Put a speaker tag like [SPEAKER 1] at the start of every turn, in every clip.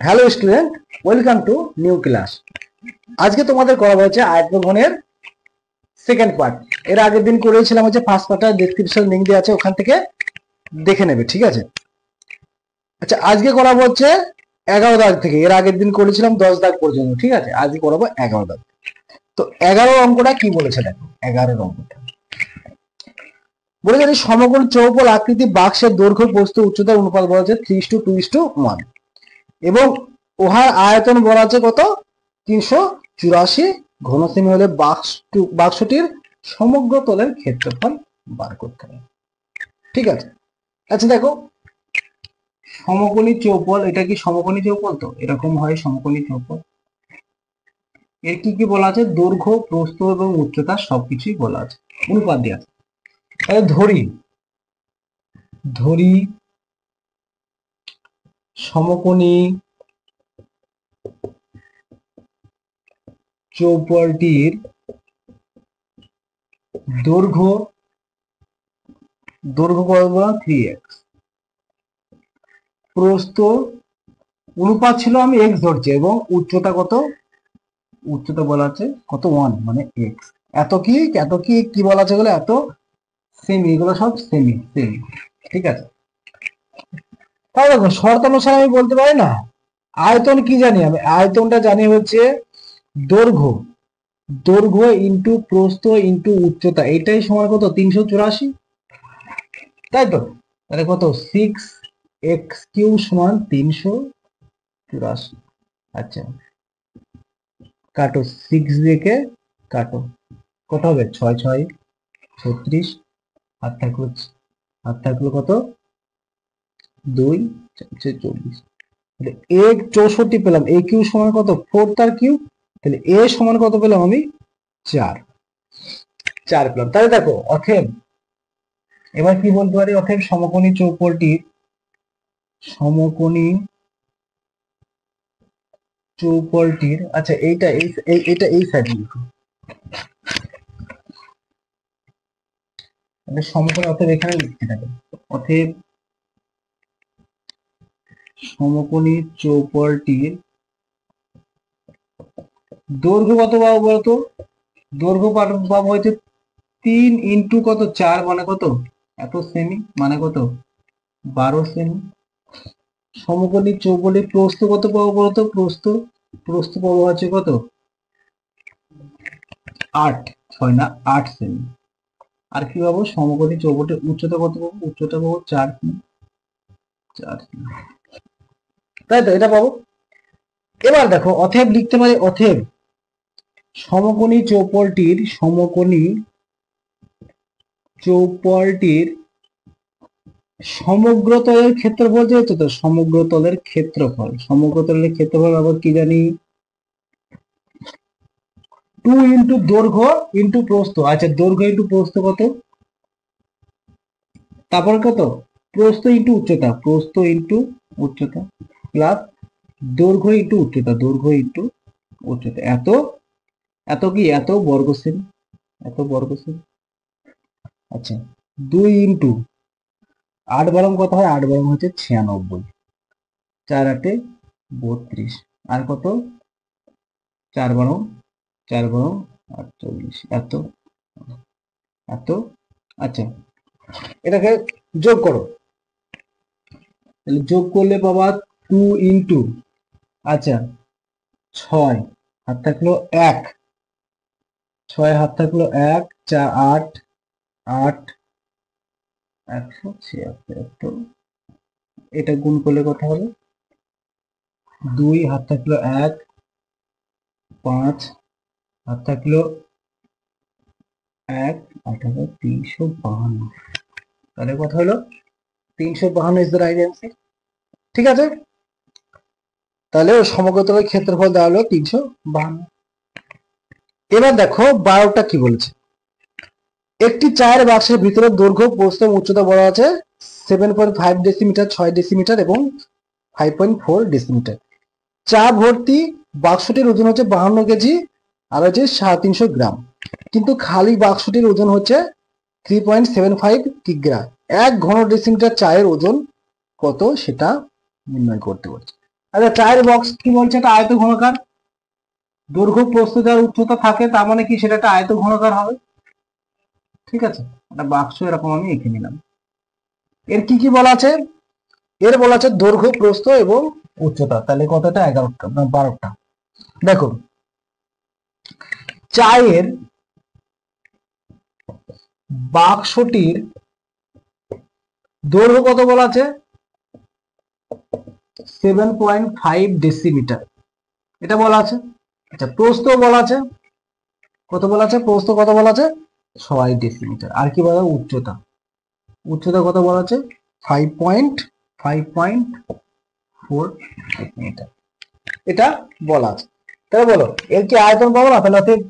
[SPEAKER 1] Hello student, welcome to new class. আজকে তোমাদের করা হয়েছে আয়তঘনের সেকেন্ড পার্ট। এর আগের দিন করেছিলাম হচ্ছে ফার্স্ট পার্টটা, ডেসক্রিপশন লিংক দেওয়া আছে, ওখান থেকে দেখে নেবে, ঠিক আছে? আচ্ছা, আজকে করাবো হচ্ছে 11 দাগ থেকে। এর আগের দিন করেছিলাম 10 দাগ পর্যন্ত, ঠিক আছে? আজকে করাবো 11 দাগ। তো 11 অঙ্কটা কি বলেছে দেখো। 11 অঙ্কটা বলেছে সমকোণ চৌপল আকৃতি বাক্সের দৈর্ঘ্য প্রস্থ উচ্চতার অনুপাত বলা আছে 3:2:1 এবং উহার আয়তন বলা আছে কত 384 ঘনসেমি হলে বাক্সটির সমগ্র তলের ক্ষেত্রফল বার করতে হবে, ঠিক আছে? আচ্ছা দেখো, সমকোণী চৌপল, এটা কি সমকোণী চৌপল? তো এরকম হয় সমকোণী চৌপল। এর কি কি বলা আছে? দৈর্ঘ্য, প্রস্থ এবং উচ্চতা সবকিছুই বলা আছে, অনুপাত দিয়ে আছে। তাহলে ধরি সমকোণী চৌপলটির দৈর্ঘ্য কত? 3x। প্রস্থ অনুপাত ছিল, আমি x ধরছি, এবং উচ্চতা কত? উচ্চতা বলা আছে কত? 1, মানে x। এত কি বলা আছে? এগুলো এত সেমি, এগুলো সব সেমি, ঠিক আছে? তাহলে দেখো, শর্ত অনুসারে আমি বলতে পারি না আয়তন কি জানি? আমি আয়তনটা জানি হচ্ছে দৈর্ঘ্য ইন্টু প্রস্থ ইন্টু উচ্চতা, এটাই সমান কত? 384, তাই তো? তাহলে কত? 6x³ সমান 384। আচ্ছা, কাটো, 6 দিয়ে কাটো, কত হবে? 6 6 36, হাত থাকলো কত? 2 24। তাহলে a 64 পেলাম। a কিউ সমান কত? 4 তার কিউ। তাহলে a সমান কত পেলাম আমি? 4 পেলাম। তাহলে দেখো, অতএব এবার কি বলতে পারি? অতএব সমকোণী চৌপলটির, আচ্ছা এইটা এই সাইডে লিখো, সমকোণী, অতএব এখানে লিখতে থাকে। অতএব সমকোণী চৌপলটির দৈর্ঘ্য কত পাবো বলতো? দৈর্ঘ্য পাবো হচ্ছে 3 ইন্টু কত? 4, মানে কত? এত সেমি, মানে কত? 12 সেমি। সমকোণী চৌপলটির প্রস্থ কত পাবো বলতো? প্রস্থ পাবো হচ্ছে কত? 8, 6 না 8 সেমি। আর কি পাবো? সমকোণী চৌপলটির উচ্চতা কত পাবো? উচ্চতা পাবো 4 সেমি। তাই তো, এটা পাবো। এবার দেখো, অতএব লিখতে পারি, অতএব সমকোণী চৌপলটির সমগ্র তলের ক্ষেত্রফল, যেহেতু তো সমগ্র তলের ক্ষেত্রফল আবার কি জানি? 2 ইন্টু দৈর্ঘ্য ইন্টু প্রস্থ। আচ্ছা, দৈর্ঘ্য ইন্টু প্রস্থ কত? তারপর কত? প্রস্থ ইন্টু উচ্চতা প্লাস দৈর্ঘ্য ইন্টু উচ্চতা, এত কি? এত বর্গ সেমি। আচ্ছা, 2 ইন্টু 8 বরং কত হয়? 8 বরং হচ্ছে 96, 4 8 32, আর কত? 4 বরং 48, এত। আচ্ছা, এটাকে যোগ করো। তাহলে যোগ করলে পাবা 2 ইন্টু, আচ্ছা 6 হাত থাকলো 1, 6 হাত থাকলো 1, 4 8 8 176। এটা গুণ করলে কত হবে? 2 হাত থাকলো 1, 5 হাত থাকলো 1, 18, 352। তাহলে কত হলো? 352 ইজ দ্য রাইট অ্যান্সার, ঠিক আছে? তাহলে সমগ্র তলের ক্ষেত্রফল দেওয়া হলো 352। এবার দেখো 12টা কি বলেছে। একটি চায়ের বাক্সের ভিতরে দৈর্ঘ্য, প্রস্থ এবং উচ্চতা বলা আছে 7.5 ডেসিমিটার, 6 ডেসিমিটার এবং 5.4 ডেসিমিটার। চা ভর্তি বাক্সটির ওজন হচ্ছে 52 কেজি আর হচ্ছে 350 গ্রাম, কিন্তু খালি বাক্সটির ওজন হচ্ছে 3.75 কিগ্রা। 1 ঘন ডেসিমিটার চায়ের ওজন কত সেটা নির্ণয় করতে বলছে। আচ্ছা চায়ের বক্স কি বলছে, এটা আয়ত ঘনকার, দৈর্ঘ্য প্রস্থ যার উচ্চতা থাকে তার মানে কি সেটা একটা আয়ত ঘনকার হবে। ঠিক আছে, একটা বাক্স এরকম আমি এঁকে নিলাম। এর কি কি বলা আছে, এর বলা আছে দৈর্ঘ্য প্রস্থ এবং উচ্চতা, তাহলে কতটা, 11টা না 12টা। দেখো চায়ের বাক্সটির দৈর্ঘ্য কত বলা আছে, 7.5 ডেসিমিটার এটা বলা আছে। আচ্ছা প্রস্থ বলা আছে, কত বলা আছে, প্রস্থ কত বলা আছে, 6 ডেসিমিটার। আর কি বলা, উচ্চতা, উচ্চতা কত বলা আছে, 5.4 মিটার এটা বলা আছে। তাহলে বলো এর কি আয়তন পাবো না, তাহলে অর্থাৎ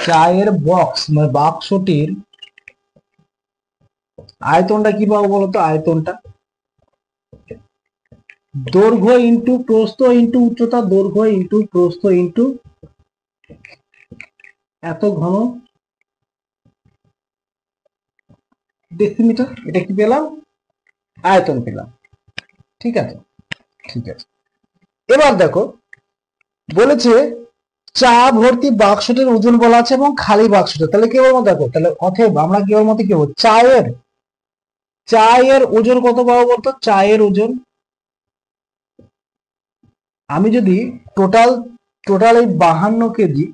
[SPEAKER 1] চায়ের বক্স মানে বাক্সটির আয়তনটা কি পাবো বলতো, আয়তনটা দৈর্ঘ্য ইন্টু প্রস্থ ইন্টু উচ্চতা, দৈর্ঘ্য ইন্টু প্রস্থ ইন্টু এত ঘন ডেসিমিটার, এটা কি পেলাম, আয়তন পেলাম। ঠিক আছে, ঠিক আছে। এবার দেখো বলেছে চা ভর্তি বাক্সটির ওজন বলা আছে এবং খালি বাক্সটা, তাহলে কেবল দেখো, তাহলে অতএব আমরা কেবল মতো কি বলবো, চায়ের ওজন কত পাবো বলতো, চায়ের ওজন আমি যদি টোটাল টোটাল এই 52 কেজি,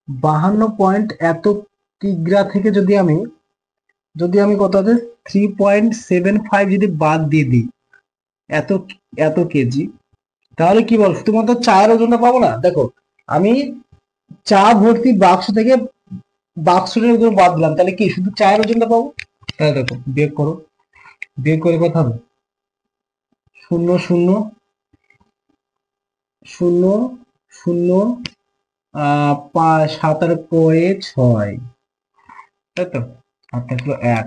[SPEAKER 1] 52 এত কিগ্রা থেকে যদি আমি কত আছে 3.75 যদি বাদ দিয়ে দিই এত এত কেজি, তাহলে কি বল শুধুমাত্র চায়ের ওজনটা পাবো না। দেখো আমি চা ভর্তি বাক্স থেকে বাক্সটার ওজন বাদ দিলাম, তাহলে কি শুধু চায়ের ওজনটা পাবো। তাহলে দেখো বিয়োগ করো, বিয়োগ করে কথা হবে 0 0 0 0 7 আর 6, তাই তো, আর থাকলো 1,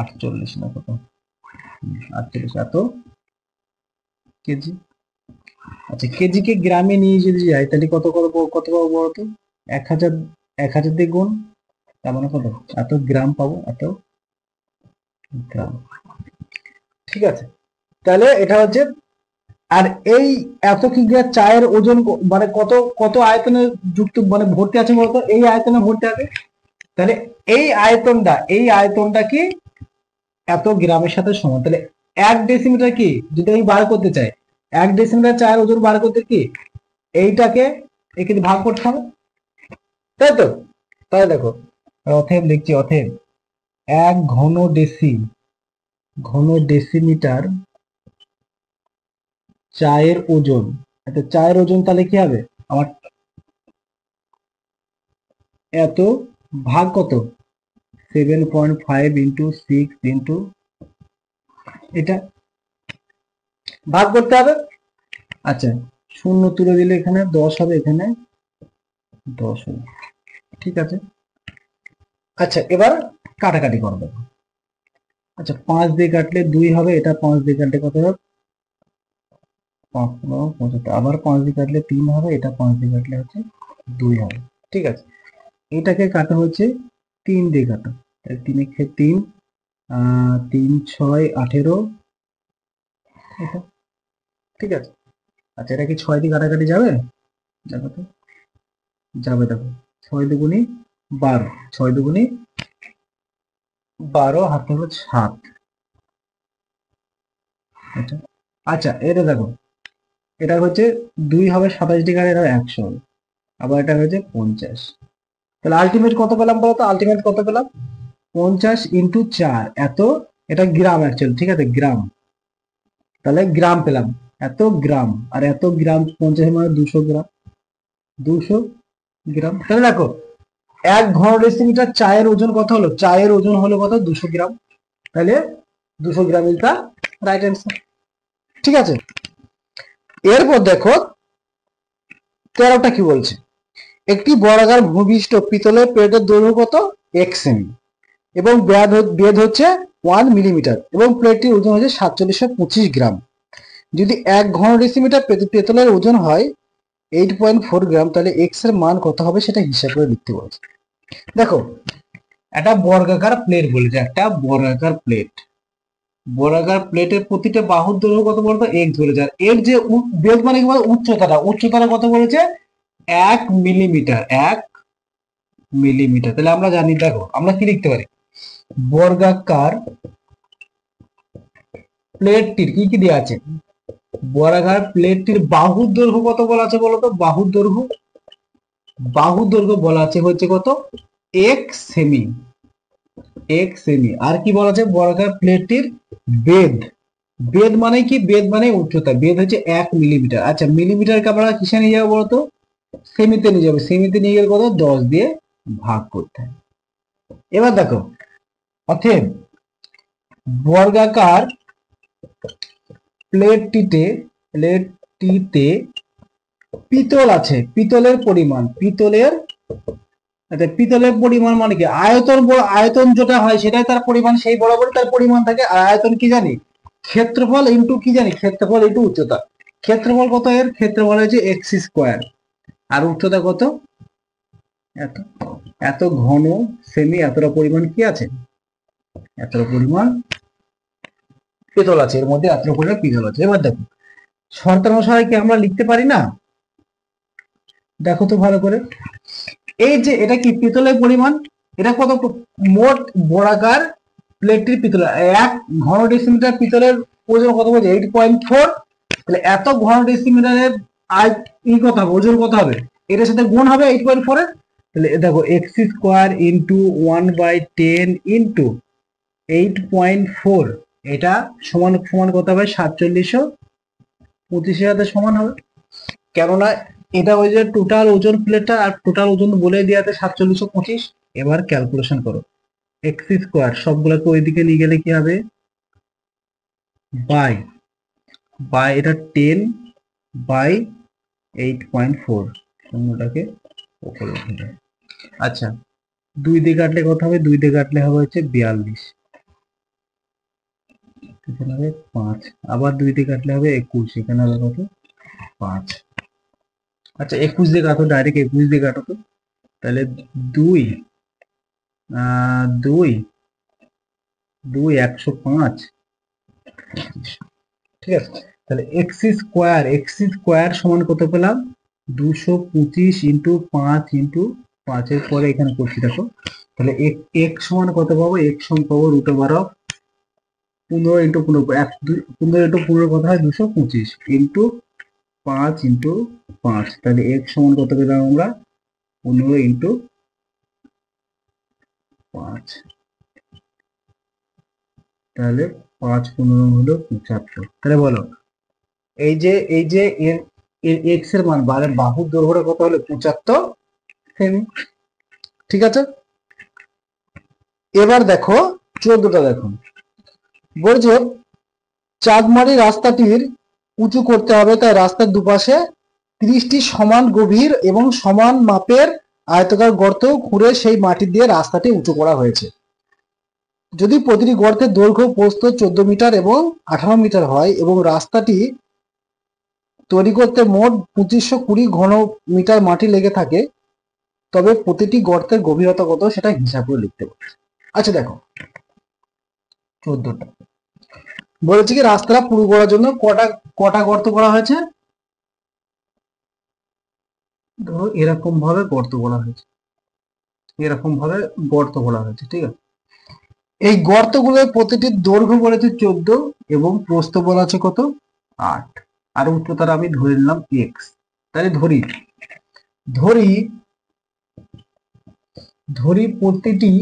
[SPEAKER 1] 48 না কত, 48 এত কেজি। আচ্ছা কেজিকে গ্রামে নিয়ে যদি যাই তাহলে কত কত কত পাবো বলতো, 1000, 1000 দিয়ে গুণ, তার মানে কত, এত গ্রাম পাবো, এত গ্রাম। ঠিক আছে, তাহলে এটা হচ্ছে, আর এই এত কিগ্রা চায়ের ওজন মানে কত কত আয়তনে যুক্ত মানে ভর্তি আছে বলতো, এই আয়তনে ভর্তি আছে, তাহলে এই আয়তনটা কি এত গ্রামের সাথে সমান। তাহলে 1 ডেসিমিটার কি যদি আমি বার করতে চাই, 1 ডেসিমিটার চায়ের ওজন বার করতে কি এইটাকে একে ভাগ করতে হবে, তাই তো। তাই দেখো অতএব লিখছি, অতএব 1 ঘন ডেসিমিটার চায়ের ওজন, আচ্ছা চায়ের ওজন তাহলে কি হবে আমার, এত ভাগ কত 7.5 ইন্টু 6 ইন্টু এটা ভাগ করতে হবে। আচ্ছা 0 তুলে দিলে এখানে 10 হবে, এখানে 10 হবে। ঠিক আছে, আচ্ছা এবার কাটাকাটি করবে। আচ্ছা 5 দিয়ে কাটলে 2 হবে, এটা 5 দিয়ে কাটলে কত হবে, 5 আবার 5 দিয়ে কাটলে 3 হবে, এটা 5 দিয়ে কাটলে হচ্ছে 2 হবে। ঠিক আছে, এটাকে কাটা হচ্ছে 3 দিয়ে কাটা, 3 3 3 6 18 এটা। ঠিক আছে, আচ্ছা এটা কি 6 দিয়ে কাটাকাটি যাবে, যাবে তো, যাবে। দেখো 6 দুগুণি 12, 6 দুগুণি 12, হাতে হলো 7 এটা। আচ্ছা এটা দেখো, এটা হচ্ছে 2 হবে 27 ডিগ্রি, এটা 100 হবে, আবার এটা হচ্ছে 50। তাহলে আলটিমেট কত পেলাম বলতো, আলটিমেট কত পেলাম, 50 ইন্টু 4 এত, এটা গ্রাম অ্যাকচুয়ালি, ঠিক আছে গ্রাম, তাহলে গ্রাম পেলাম, এত গ্রাম, আর এত গ্রাম 50 মানে 200 গ্রাম, 200 গ্রাম। তাহলে দেখো 1 ঘন ডেসিমিটার চায়ের ওজন কত হলো, চায়ের ওজন হলো কত, 200 গ্রাম, তাহলে 200 গ্রাম ইজ দা রাইট অ্যান্সার। ঠিক আছে, এরপর দেখো 13টা কি বলছে, একটি বর্গাকার ভূমিষ্ঠ পিতলের প্লেটের দৈর্ঘ্য কত x সেমি এবং বেধ হচ্ছে 1 মিলিমিটার এবং প্লেটটির ওজন হচ্ছে 4725 গ্রাম। যদি 1 ঘন ডেসিমিটার পেতলের ওজন হয় 8.4 গ্রাম, তাহলে এক্স এর মান কত হবে সেটা হিসাব করে লিখতে বলেছে। দেখো একটা বর্গাকার প্লেট বলেছে, একটা বর্গাকার প্লেট, বর্গাকার প্লেটের প্রতিটা বাহুর দৈর্ঘ্য কত বলতো এক ধরে যার এর যে বেদ মানে কি বলতো উচ্চতাটা কত বলেছে 1 মিলিমিটার 1 মিলিমিটার। তাহলে আমরা জানি, দেখো আমরা কি লিখতে পারি, বর্গাকার প্লেটটির কি কি দেওয়া আছে, বর্গাকার প্লেটটির বাহুর দৈর্ঘ্য কত বলা আছে বলতো, বাহুর দৈর্ঘ্য বলা আছে হচ্ছে কত 1 সেমি। আর কি বলা আছে, বর্গাকার প্লেটটির বেদ, বেদ মানে কি, বেদ মানে উচ্চতা, বেদ হচ্ছে 1 মিলিমিটার। আচ্ছা মিলিমিটারকে আমরা কিসে নিয়ে যাবো বলতো, সেমিতে নিয়ে যাবো, সেমিতে নিয়ে গেলে কত 10 দিয়ে ভাগ করতে হবে। এবার দেখো অতএব বর্গাকার প্লেটটিতে পিতল আছে, পিতলের পরিমাণ মানে কি, আয়তন যেটা হয় সেটাই তার পরিমাণ, সেই বরাবরই তার পরিমাণ থাকে। আর আয়তন কি জানি, ক্ষেত্রফল ইনটু কি জানি, ক্ষেত্রফল ইনটু উচ্চতা। ক্ষেত্রফল কত, এর ক্ষেত্রফল হচ্ছে এক্স স্কোয়ার, আর উচ্চতা কত, এত এত ঘন সেমি, এতটা পরিমাণ কি আছে, এতটা পরিমাণ পিতল আছে, এর মধ্যে এতটা পরিমাণ পিতল আছে। এবার দেখো শর্তানুসারে কি আমরা লিখতে পারি না, দেখো তো ভালো করে, এই যে এটা কি পিতলের পরিমাণ, এটা কত, মোট বর্গাকার প্লেটটির পিতল 1 ঘন ডেসিমিটার পিতলের ওজন কত বলছে 8.4। তাহলে এত ঘন ডেসিমিটারের কত হবে, ওজন কত হবে, এটার সাথে গুণ হবে 8.4 এর। তাহলে দেখো এক্স স্কোয়ার ইন্টু 1/10 ইন্টু 8.4, এটা সমান সমান কত হবে 4725 সাথে সমান হবে। কেননা এটা ওই যে টোটাল ওজন প্লেটটা, আর টোটাল ওজন বলে দেওয়াতে 4725। এবার ক্যালকুলেশন করো, এক্স স্কোয়ার সবগুলোকে ওইদিকে নিয়ে গেলে কি হবে, বাই এটা 10/8.4, শূন্যটাকে উপরে উঠে যায়। আচ্ছা 2 দিয়ে কাটলে কত হবে, 2 দিয়ে কাটলে হবে হচ্ছে 42, এখানে হবে 5, আবার 2 দিয়ে কাটলে হবে 21, এখানে হবে কত 5। আচ্ছা 21 দিয়ে কাটো, ডাইরেক্ট 21 দিয়ে কাটো তো, তাহলে 2 2 2 105, ঠিক আছে। তাহলে এক্স স্কোয়ার সমান কত পেলাম, 225 ইন্টু 5 ইন্টু 5 এর পরে এখানে করছি দেখো, তাহলে এক্স সমান কত পাবো, এক্স সমান পাবো √15 ইন্টু 15 ইন্টু 15 কত হয় 225 ইন্টু 5 ইন্টু 5, তাহলে এক্স সমান কত পেলাম আমরা 15 ইন্টু 5, তাহলে 5×15 হলো 75। তাহলে বলো এই যে এর এক্স এর মান বাহুর দৈর্ঘ্যটা কত হলো 75 সেমি, ঠিক আছে। এবার দেখো 14টা দেখো, বলছে চাঁদমারি রাস্তাটির উঁচু করতে হবে, তাই রাস্তার দুপাশে 30টি সমান গভীর এবং সমান মাপের আয়তাকার গর্ত খুঁড়ে সেই মাটি দিয়ে রাস্তাটি উঁচু করা হয়েছে। যদি প্রতিটি গর্তের দৈর্ঘ্য প্রস্থ 14 মিটার এবং 18 মিটার হয় এবং রাস্তাটি তৈরি করতে মোট 2520 ঘন মিটার মাটি লেগে থাকে, তবে প্রতিটি গর্তের গভীরতা কত সেটা হিসাব করে লিখতে পারবে। আচ্ছা দেখো 14টা বলেছে কি, রাস্তাটা পুরো করার জন্য কটা গর্ত করা হয়েছে, ধরো এরকম ভাবে গর্ত করা হয়েছে, ঠিক আছে। এই গর্তগুলোর প্রতিটির দৈর্ঘ্য বলেছে 14 এবং প্রস্থ বলা আছে কত 8, আর উচ্চতার আমি ধরে নিলাম এক্স। তাহলে ধরি প্রতিটি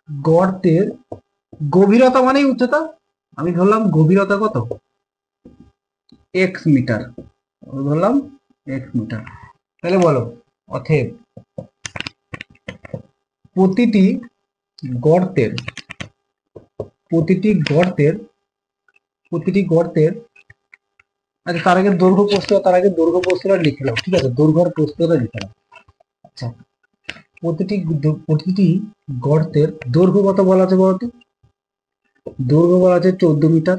[SPEAKER 1] গর্তের গভীরতা মানে উচ্চতা, আমি ধরলাম গভীরতা কত এক্স মিটার, তাহলে বলো অতএব প্রতিটি গর্তের আচ্ছা তার আগে দৈর্ঘ্য প্রস্থটা লিখলাম, ঠিক আছে, দৈর্ঘ্য আর প্রস্থটা লিখলাম। আচ্ছা প্রতিটি গর্তের দৈর্ঘ্য কত বলা আছে বলতো, দৈর্ঘ্য বলা আছে 14 মিটার,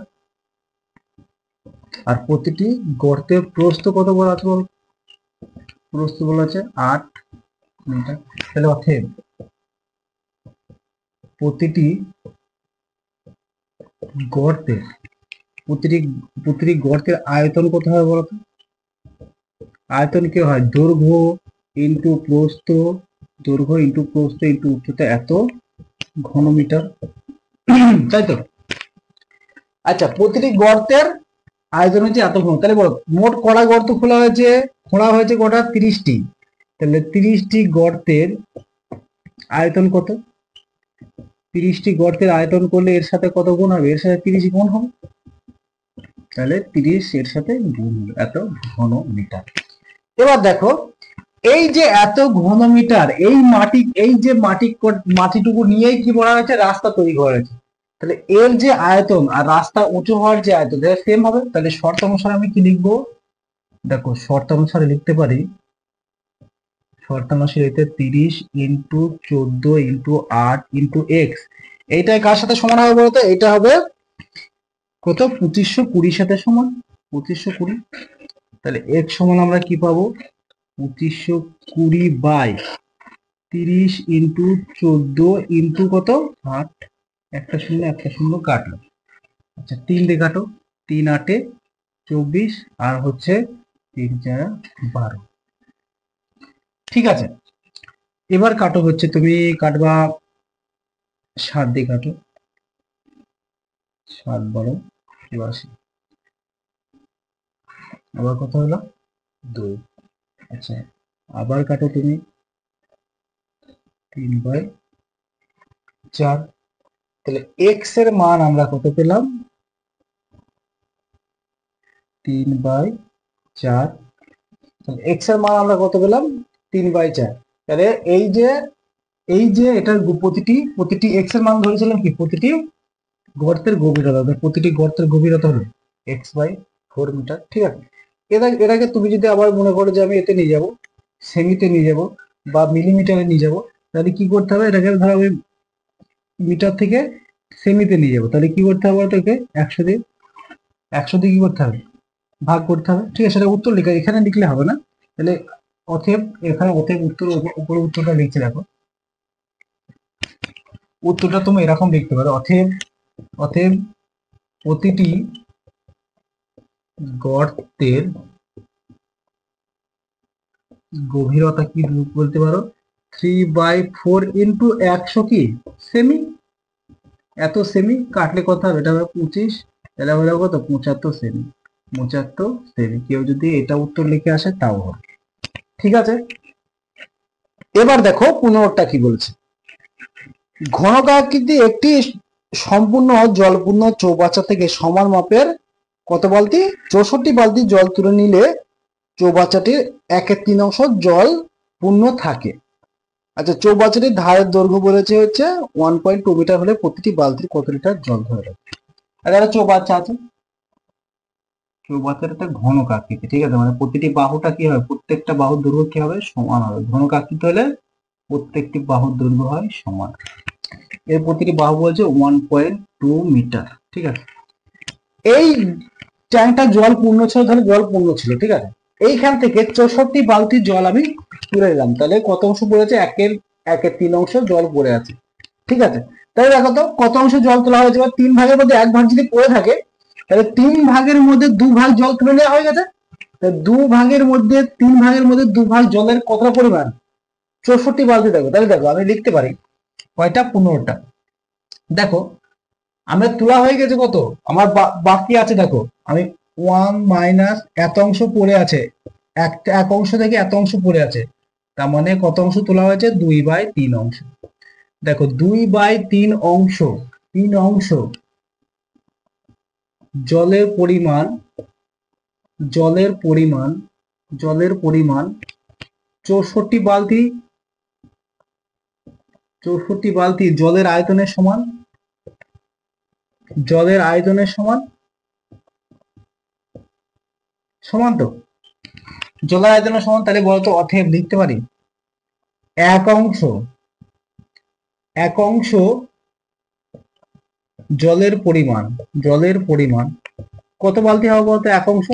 [SPEAKER 1] আর প্রতিটি গর্তের প্রস্থ কত বলা আছে বল, প্রস্থ বলা আছে 8 মিটার। তাহলে অতএব প্রতিটি গর্তের প্রতিটি প্রতিটি গর্তের আয়তন কত হয় বলতো? আয়তন কি হয়? দৈর্ঘ্য ইন্টু প্রস্থ, দৈর্ঘ্য ইন্টু প্রস্থ ইন্টু উচ্চতা এত ঘনমিটার, তাই তো? আচ্ছা, প্রতিটি গর্তের আয়তন হচ্ছে এত ঘন, তাহলে বলো মোট কটা গর্ত খোঁড়া হয়েছে কটা? 30টি। তাহলে 30টি গর্তের আয়তন কত? 30টি গর্তের আয়তন করলে এর সাথে কত গুণ হবে? এর সাথে 30 গুণ হবে, তাহলে 30 এর সাথে গুণ হবে, এত ঘন মিটার। এবার দেখো, এই যে এত ঘন মিটার, এই যে মাটিটুকু নিয়েই কি বলা হয়েছে? রাস্তা তৈরি করা হয়েছে। তাহলে এর যে আয়তন আর রাস্তা উঁচু হওয়ার যে আয়তন সেম হবে। তাহলে শর্ত অনুসারে আমি কি লিখবো? দেখো, শর্ত অনুসারে লিখতে পারি, শর্ত অনুসারে 30 ইন্টু 14 ইন্টু 8 ইন্টু এক্স, এইটাই কার সাথে সমান হবে বলতো? এটা হবে কত? 2520 সাথে সমান, 2520। তাহলে এক্স সমান আমরা কি পাবো? 2520 বাই 30 ইন্টু 14 ইন্টু কত? 8, একটা শূন্য কাটলো। আচ্ছা, 3 দিয়ে কাটো, 3 8 24 আর হচ্ছে 3 4 12। ঠিক আছে, এবার কাটো হচ্ছে, তুমি কাটবা 7 দিয়ে কাটো, 7 12 82। আবার কত হলো? 2। আচ্ছা, আবার কাটো তুমি 3/4। তাহলে এক্স এর মান আমরা কত পেলাম? 3/4। তাহলে এক্স এর মান আমরা কত পেলাম? 3/4। তাহলে এই যে এটার প্রতিটি এক্স এর মান ধরেছিলাম কি? প্রতিটি গর্তের গভীরতা, প্রতিটি গর্তের গভীরতা হলো x/4 মিটার। ঠিক আছে, এটাকে তুমি যদি আবার মনে করো যে আমি এতে নিয়ে যাব, সেমিতে নিয়ে যাব বা মিলিমিটারে নিয়ে যাব, তাহলে কি করতে হবে? এটাকে ধরো আমি মিটার থেকে সেমিতে নিয়ে যাব, তাহলে কি করতে হবে? এটাকে 100 দিয়ে কি করতে হবে? ভাগ করতে হবে। ঠিক আছে, সেটা উত্তর লিখে এখানে লিখলে হবে না। তাহলে অতএব এখানে উত্তর উপরে উত্তরটা লিখছে, দেখো উত্তরটা তুমি এরকম লিখতে পারো, অতএব প্রতিটি গর্তের গভীরতা কি বলতে পারো? 3/4 ইন্টু 100 কি? সেমি। এত সেমি কাটলে কত হবে? এটা হবে 25, তাহলে হলো কত? 75 সেমি। 75 সেমি। কেউ যদি এটা উত্তর লিখে আসে তাও হবে। ঠিক আছে, এবার দেখো 15টা কি বলছে। ঘনকাকৃতি একটি সম্পূর্ণ জলপূর্ণ চৌবাচ্চা থেকে সমান মাপের কত বালতি? 64 বালতি জল তুলে নিলে চৌবাচ্চাটির 1/3 জল পূর্ণ থাকে। আচ্ছা, চৌবাচ্চাটির ধারের দৈর্ঘ্য বলেছে হচ্ছে 1.2 মিটার হলে প্রতিটি বালতির কত লিটার জল ধরে রাখবে? আর একটা চৌবাচ্চা আছে, চৌবাচ্চার একটা ঘনক আকৃতি। ঠিক আছে, মানে প্রতিটি বাহুটা কি হবে? প্রত্যেকটা বাহুর দৈর্ঘ্য কি হবে? সমান হবে। ঘনক আকৃতি হলে প্রত্যেকটি বাহুর দৈর্ঘ্য হয় সমান। এর প্রতিটি বাহু বলছে 1.2 মিটার। ঠিক আছে, এই ট্যাঙ্কটা জল পূর্ণ ছিল, তাহলে জল পূর্ণ ছিল। ঠিক আছে, এইখান থেকে 64 বালতি জল আমি তুলে নিলাম, তাহলে কত অংশ পড়েছে? 1/3 জল পড়ে আছে। ঠিক আছে, তাহলে দেখো তো কত অংশ জল তোলা হয়েছে? 3 ভাগের মধ্যে 1 ভাগ যদি পড়ে থাকে, তাহলে 3 ভাগের মধ্যে 2 ভাগ জল তুলে নেওয়া হয়ে গেছে। 3 ভাগের মধ্যে 2 ভাগ জলের কতটা পরিমাণ? 64 বালতি। দেখো, তাহলে দেখো আমি লিখতে পারি কয়টা? 15টা। দেখো, আমরা তোলা হয়ে গেছে কত? আমার বাকি আছে, দেখো আমি 1 মাইনাস এত অংশ পড়ে আছে, এক অংশ থেকে এত অংশ পড়ে আছে, তার মানে কত অংশ তোলা হয়েছে? 2/3 অংশ। দেখো 2/3 অংশ, 3 অংশ জলের পরিমাণ, জলের পরিমাণ 64 বালতি, 64 বালতি জলের আয়তনের সমান, জলের আয়তনের সমান সমান তো? জলের আয়তনের সমান। তাহলে বলতো অতএব লিখতে পারি এক অংশ জলের পরিমাণ কত বালতি হবে বলতো? এক অংশ।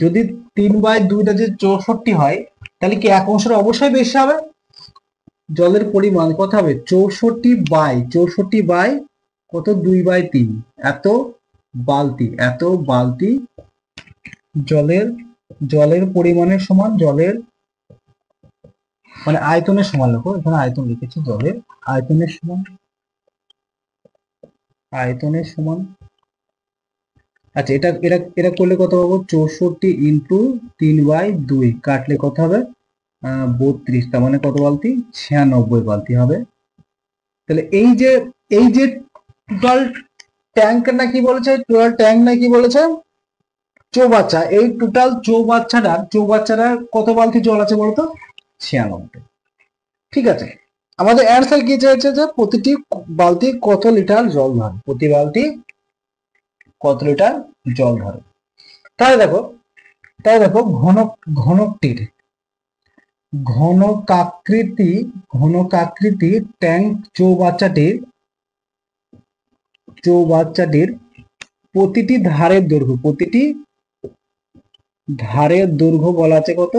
[SPEAKER 1] যদি 3/2টা যে 64 হয়, তাহলে কি এক অংশের অবশ্যই বেশি হবে? জলের পরিমাণ কত হবে? 64 বাই কত 2/3 এত বালতি জলের পরিমাণের সমান, জলের মানে আয়তনের সমান, দেখো এখানে আয়তন লিখেছি, জলের আয়তনের সমান। আচ্ছা, এটা করলে কত পাবো? 64 ইন্টু 3/2 কাটলে কত হবে? 32, তার মানে কত বালতি? 96 বালতি হবে। তাহলে এই যে টোটাল ট্যাঙ্ক নাকি বলেছে, টোটাল ট্যাঙ্ক নাকি বলেছে চৌবাচ্চা, এই টোটাল চৌবাচ্চাটা কত বালতি জল আছে বলতো? 96। ঠিক আছে, আমাদের অ্যান্সার কি চাইছে যে প্রতিটি বালতি কত লিটার জল ধরে, প্রতি বালতি কত লিটার জল ধরে। তাহলে দেখো ঘনকাকৃতি ট্যাঙ্ক চৌবাচ্চাটির প্রতিটি ধারের দৈর্ঘ্য বলা আছে কত?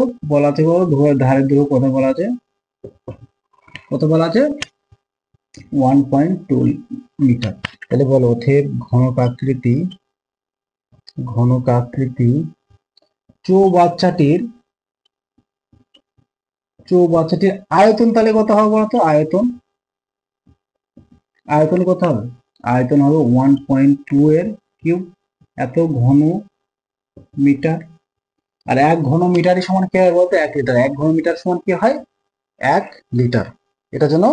[SPEAKER 1] ধারের দৈর্ঘ্য কত বলা আছে? 1.2 মিটার। তাহলে বলো অতএব ঘনকাকৃতি চৌবাচ্চাটির আয়তন তাহলে কত হবে বলতো? আয়তন কত হবে? আয়তন হবে 1.2 এর কিউব, এত ঘন মিটার। আর 1 ঘন মিটারই সমান কি হয় বলতো? 1 লিটার। 1 ঘন মিটার সমান কি হয়? 1 লিটার। এটা যেন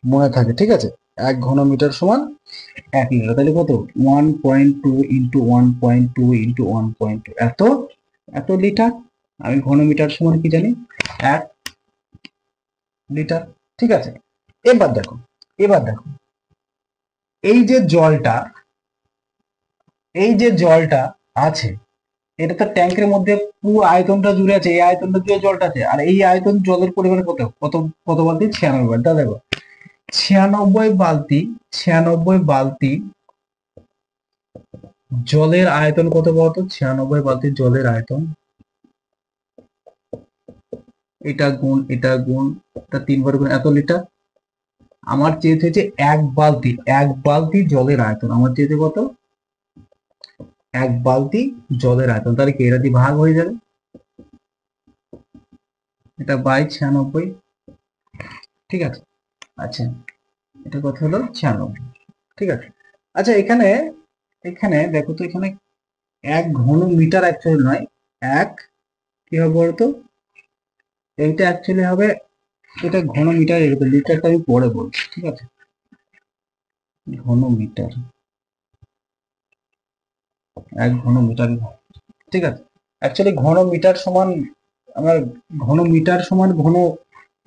[SPEAKER 1] মনে থাকে, ঠিক আছে? 1 ঘন মিটার সমান 1 লিটার। তাহলে কত? 1.2 ইন্টু 1.2 ইন্টু 1.2 এত লিটার। আমি ঘন মিটার সমান কি জানি? 1 লিটার। ঠিক আছে, এবার দেখো এই যে জলটা আছে, এটা তো ট্যাঙ্কের মধ্যে পুরো আয়তনটা জুড়ে আছে, এই আয়তনটা জুড়ে জলটা আছে। আর এই আয়তন জলের পরিমাণ কত বালতি? 96 বালতি। তা দেখো 96 বালতি জলের আয়তন কত বলতো? 96 বালতি জলের আয়তন, এটা গুণ এটা 3 বার গুণ এত লিটার। আমার চেয়েছে হচ্ছে এক বালতি জলের আয়তন, আমার চেয়েছে কত? 1 বালতি জলের আয়তন। তাহলে কি এটা দিয়ে ভাগ হয়ে যাবে, এটা বাই 96। ঠিক আছে, আচ্ছা এটা কত হলো? 96। ঠিক আছে, আচ্ছা এখানে দেখো তো, এখানে 1 ঘন মিটার অ্যাকচুয়ালি নয়, কি হবে বলতো? এইটা অ্যাকচুয়ালি হবে, এটা ঘন মিটার, লিটারটা আমি পরে বলছি। ঠিক আছে, ঘন মিটার, 1 ঘন মিটার। ঠিক আছে, অ্যাকচুয়ালি ঘন মিটার সমান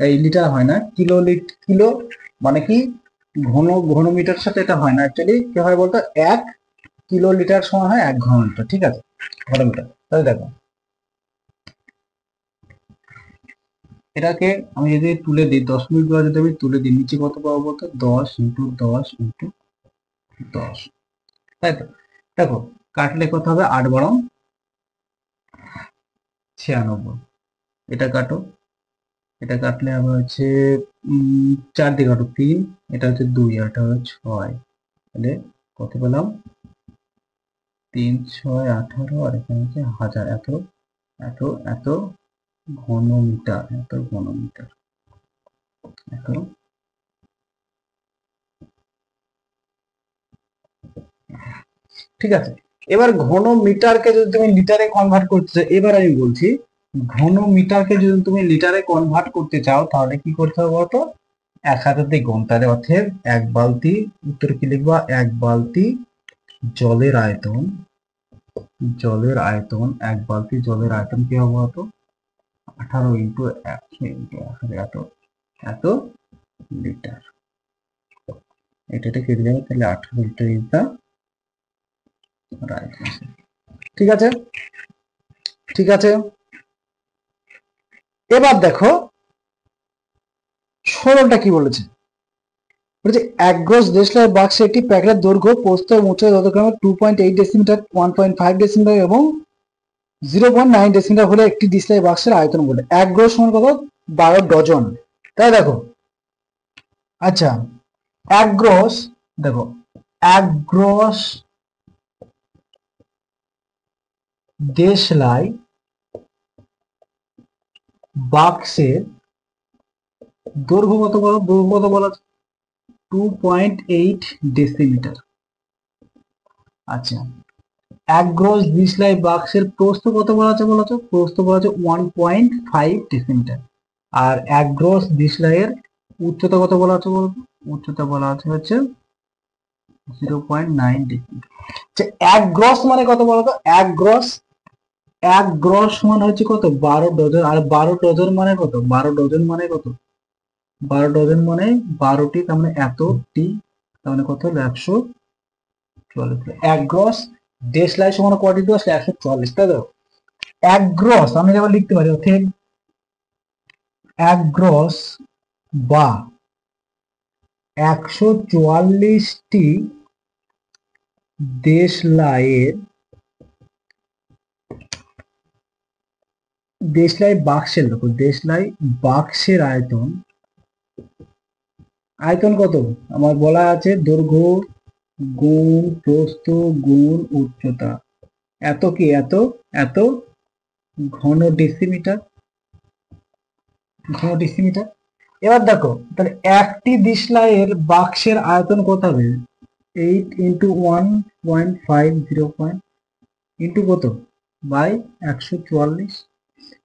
[SPEAKER 1] এই লিটার হয় না, কিলো মানে কি ঘন মিটার সাথে এটা হয় না। অ্যাকচুয়ালি কি হয় বলতো? 1 কিলো লিটার সমান হয় 1 ঘন মিটার। ঠিক আছে, ঘন মিটার। তাহলে দেখো এটাকে আমি যদি তুলে দিই, 10 মিনিট পর যদি আমি তুলে দিই, নিচে কত পাবো বলতো? 10 ইন্টু 10 ইন্টু 10। তাই তো, দেখো কাটলে কত হবে? 8 বারং 96। এটা কাটো, এটা কাটলে হবে হচ্ছে 4 দিয়ে কাটো 3, এটা হচ্ছে 2, আর এটা হচ্ছে 6। তাহলে কত পেলাম? 3 6 18, আর এখানে হচ্ছে 1000। এত ঘন মিটার, ঠিক আছে। এবার ঘন মিটারকে যদি তুমি লিটারে কনভার্ট করতে চাও, এবার আমি বলছি ঘন মিটারকে যদি তুমি লিটারে কনভার্ট করতে চাও, তাহলে কি করতে হবে বলতো? 1000 দিয়ে গুণ। তাহলে অর্থাৎ 1 বালতি, উত্তর কি লিখবা? 1 বালতি জলের আয়তন, 1 বালতি জলের আয়তন কি হবে বলতো? 18 ইন্টু 100 ইন্টু 1000, এত লিটার। এটা কেটে যাবে, তাহলে 18 litre is the right answer. ঠিক আছে, এবার দেখো 16টা কি বলেছে? এক গজ দেশলাই বাক্সে একটি প্যাকেটের দৈর্ঘ্য, প্রস্থ এবং উচ্চতা যথাক্রমে 2.8 ডেসিমিটার, 1.5 ডেসিমিটার এবং 0.9 ডেসিমিটার হলে একটি ডিসপ্লে বাক্সের আয়তন বলে। 1 গ্রস সমান কত? 12 ডজন। তাই দেখো, আচ্ছা 1 গ্রস, দেখো অ্যাগ্রস দেশলাই বাক্সের দৈর্ঘ্য কত বলো, দৈর্ঘ্য কত বলা, 2.8 ডেসিমিটার। আচ্ছা, অ্যাগ্রস দেশলাই বাক্সের প্রস্থ কত বলা আছে বলো তো, প্রস্থ বলা আছে 1.5 ডেসিমিটার। আর অ্যাগ্রস দেশলাইয়ের উচ্চতা কত বলা আছে বলতো, উচ্চতা বলা আছে হচ্ছে 0.9 ডেসিমিটার। আচ্ছা, অ্যাগ্রস মানে কত বলতো, অ্যাগ্রস, অ্যাগ্রস মানে হচ্ছে কত, 12 ডজন। আর 12 ডজন মানে কত, 12 ডজন মানে কত, 12 ডজন মানে 12টি, তার মানে এতটি, তার মানে কত হলো 140। অ্যাগ্রস দেশলাই সমান কটি দশ, 140, তাই তো। অ্যাগ্রস আমি যেমন লিখতে পারি, অর্থাৎ অ্যাগ্রস বা 144টি দেশলাইয়ের, দেশলাই বাক্সের, দেখো দেশলাই বাক্সের আয়তন, আয়তন কত আমার বলা আছে, দৈর্ঘ্য গুণ প্রস্থ গুণ উচ্চতা, এত কি, এত এত ঘন ডেসিমিটার, ঘন ডেসিমিটার। এবার দেখো তাহলে একটি দেশলাইয়ের বাক্সের আয়তন কত হবে, 8 ইন্টু 1.5 ইন্টু কত বাই 144।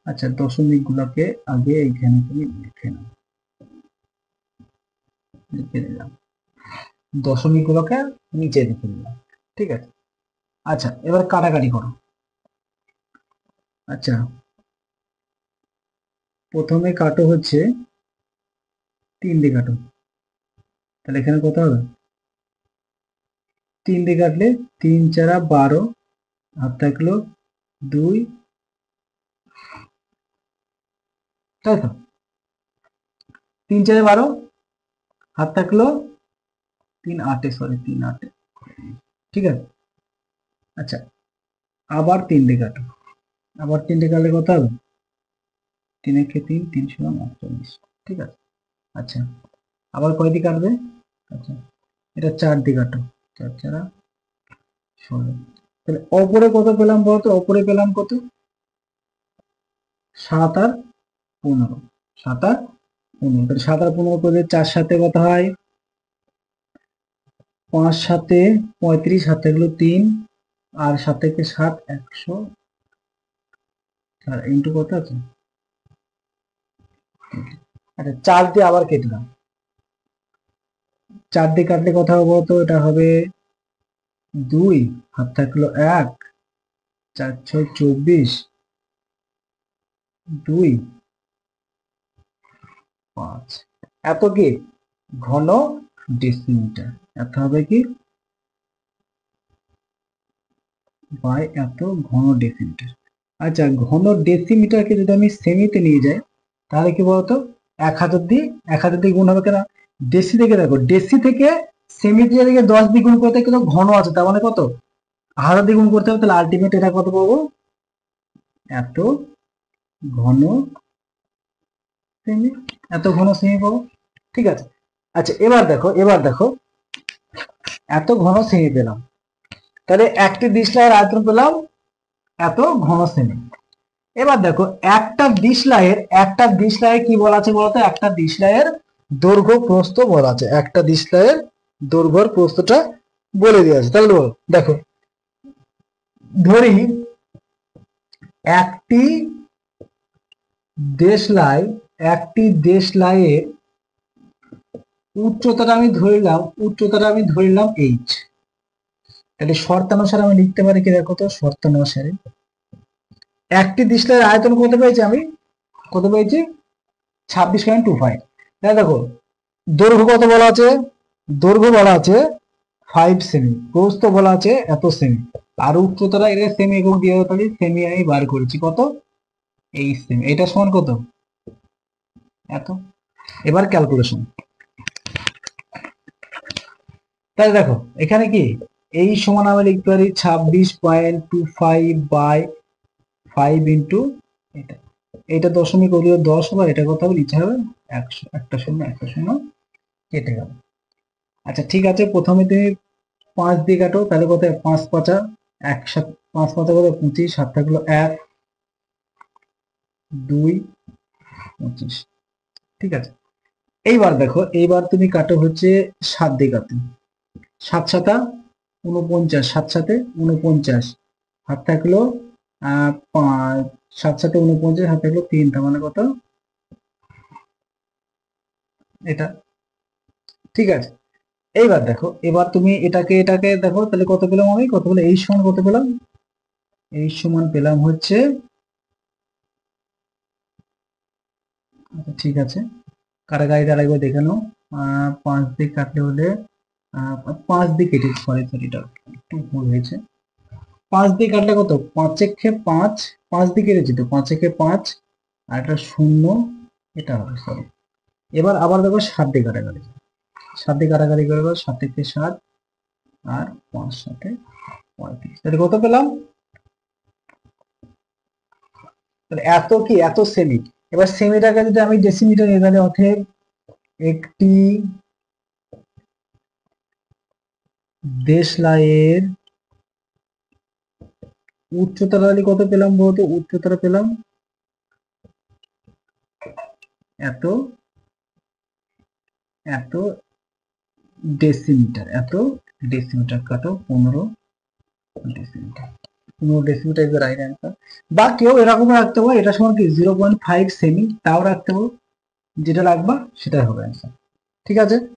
[SPEAKER 1] আচ্ছা, দশমিক গুলাকে আগে এইখানে তুমি লিখে নাও, লিখে দিলাম, দশমিক গুলোকে নিচে লিখে দিলাম, ঠিক আছে। আচ্ছা, এবার কাটাকাটি করো। আচ্ছা, প্রথমে কাটো হচ্ছে 3 দিয়ে কাটো, তাহলে এখানে কত হবে, 3 দিয়ে কাটলে 3 4 12, হাত থাকলো 2, তাই তো, 3 4 12, হাত থাকলো 3 8, সরি 3 8, ঠিক আছে। আচ্ছা, আবার 3 দিয়ে কাটো, আবার 3 দিয়ে কাটলে কত হবে, 3 একে 3, 3 সমান 48, ঠিক আছে। আচ্ছা, আবার কয় দিয়ে কাটবে, আচ্ছা এটা 4 দিয়ে কাটো, 4 4 16, তাহলে ওপরে কত পেলাম বলতো, ওপরে পেলাম কত, 7 আর 15, 7 আর 15, তাহলে 7 আর 15 করে 4 সাথে কত হয়, 5 সাথে 35, হাত থাকলো 3, আর 7 থেকে 7 100, আর ইন্টু কত আছে, আচ্ছা 4 দিয়ে আবার কেটে দাও, 4 দিয়ে কাটলে কত হবে বলতো, এটা হবে 2, হাত থাকলো 1, 4 6 24, 2 5, এত কি ঘন ডেসিমিটার, এত হবে কি বাই এত ঘন ডেসিমিটার। আচ্ছা, ঘন ডেসিমিটারকে যদি আমি সেমিতে নিয়ে যাই, তাহলে কি বলতো, 1000 দিয়ে গুণ হবে কেন, ডেসি থেকে, দেখো ডেসি থেকে সেমিতে থেকে 10 দিয়ে গুণ করতে কিন্তু ঘন আছে, তার মানে কত 1000 দিয়ে গুণ করতে হবে, তাহলে আলটিমেট এটা কত পাবো, এত ঘন সেমি, এত ঘন সেমি পাবো, ঠিক আছে। আচ্ছা, এবার দেখো, এবার দেখো এত ঘন সেমি পেলাম, তাহলে একটি দেশলাইয়ের আয়তন পেলাম এত ঘন সেমি। এবার দেখো একটা দেশলাইয়ের কি বলা আছে বলতো, একটা দেশলাইয়ের দৈর্ঘ্য প্রস্থ বলা আছে, একটা দেশলাইয়ের দৈর্ঘ্যর প্রস্থটা বলে দেওয়া আছে। তাহলে দেখো ধরি একটি দেশলাইয়ের উচ্চতাটা আমি ধরলাম এইচ, তাহলে শর্তানুসারে আমি লিখতে পারি কি, দেখো তো শর্তানুসারে একটি দেশলাইয়ের আয়তন কত পেয়েছি, আমি কত পেয়েছি 26.25, তাহলে দেখো দৈর্ঘ্য কত বলা আছে, দৈর্ঘ্য বলা আছে 5 সেমি, প্রস্থ বলা আছে এত সেমি, আর উচ্চতাটা এটা সেমি একক দিয়ে, তাহলে সেমি আমি বার করেছি কত, 8 সেমি, এটা সমান কত এত। এবার ক্যালকুলেশন, তাহলে দেখো এখানে কি, এই সমান আমি লিখতে পারি 26.25 বাই 5 ইন্টু এটা, এটা দশমিক ওদিকে 10 হবে, এটা কত হবে নিচে হবে 100, একটা শূন্য কেটে গেল। আচ্ছা ঠিক আছে, প্রথমে তুমি 5 দিয়ে কাটো, তাহলে কত? 5 পাঁচা 5 পাঁচা কত? 25, 7 থাকলো 1 2 25। ঠিক আছে, এইবার দেখো, এইবার তুমি কাটো হচ্ছে 7 দিয়ে কাটো, 7 সাতা 49, 7 সাথে 49, হাত থাকলো 5, 7 সাথে 49, হাত থাকলো 3, তার মানে কত? এটা। ঠিক আছে, এইবার দেখো, এবার তুমি এটাকে এটাকে দেখো, তাহলে কত পেলাম আমি? কত পেলাম? এই সমান কত পেলাম? এই সমান পেলাম হচ্ছে, ঠিক আছে, কারাগারি দাঁড়াইবে দেখে নাও। 5 দিয়ে কাটলে হলে 5 দিয়ে কেটে, সরি সরি, এটা একটু ভুল হয়েছে। 5 দিয়ে কাটলে কত? 5 একে 5, 5 দিয়ে কেটেছি তো, 5 একে 5, আর একটা শূন্য, এটা হবে, সরি। এবার আবার দেখো 7 দিয়ে কাটাকাটি, 7 দিয়ে কাটাকাটি করে, 7 থেকে 7 আর 5 সাথে 35, তাহলে কত পেলাম? তাহলে এত কি? এত সেমি। এবার সেমিটাকে যদি আমি ডেসিমিটার নিই, তাহলে অতএব একটি দেশলাইয়ের উচ্চতা তাহলে কত পেলাম বলতো? উচ্চতা পেলাম এত, এত ডেসিমিটার, এত ডেসিমিটার কাটো 15 decimetre. 15 decimetre is right answer. বা কেউ এরকম রাখতে পারো, এটা সমান কি 0.5 সেমি, তাও রাখতে পারো, যেটা রাখবা সেটাই হবে অ্যান্সার। ঠিক আছে।